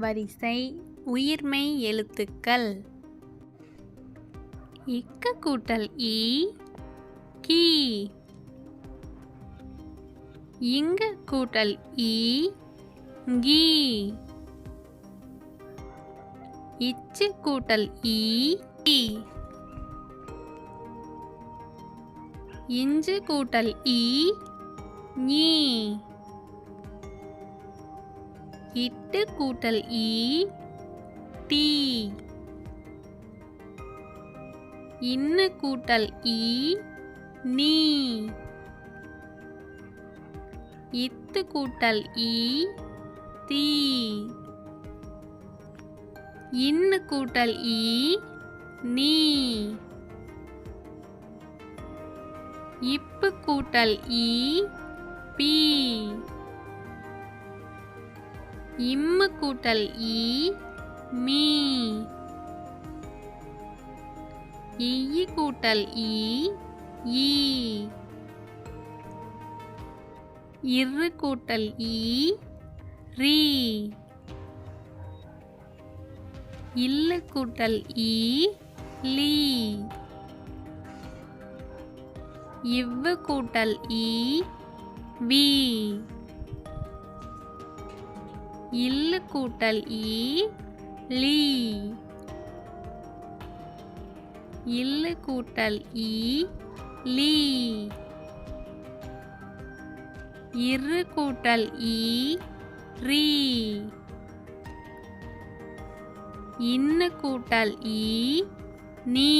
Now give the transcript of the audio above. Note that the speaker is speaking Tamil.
வரிசை உயிர்மெய் எழுத்துக்கள். இக்கு கூட்டல் ஈ கீ. இங்கு கூட்டல் ஈ கீ. இச்சு கூட்டல் ஈ ஈ. இஞ்சு கூட்டல் ஈ ஞீ. இட்டு கூட்டல் ஈ டீ. இன்னு கூட்டல் ஈ நீ. இத்து கூட்டல் ஈ தீ. இன்னு கூட்டல் ஈ நீ. இப்பு கூட்டல் ஈ பீ. இம்மு கூட்டல் ஈ மீ. ஈ கூட்டல் ஈ ஈ. இரு கூட்டல் ஈ ரீ. இல்லு கூட்டல் ஈ லீ. இவ்வு கூட்டல் ஈ வி. இல்லு கூட்டல் ஈ லீ. இல்லு கூட்டல் ஈ லீ. இரு கூட்டல் ஈ ரீ. இன்னு கூட்டல் ஈ நீ.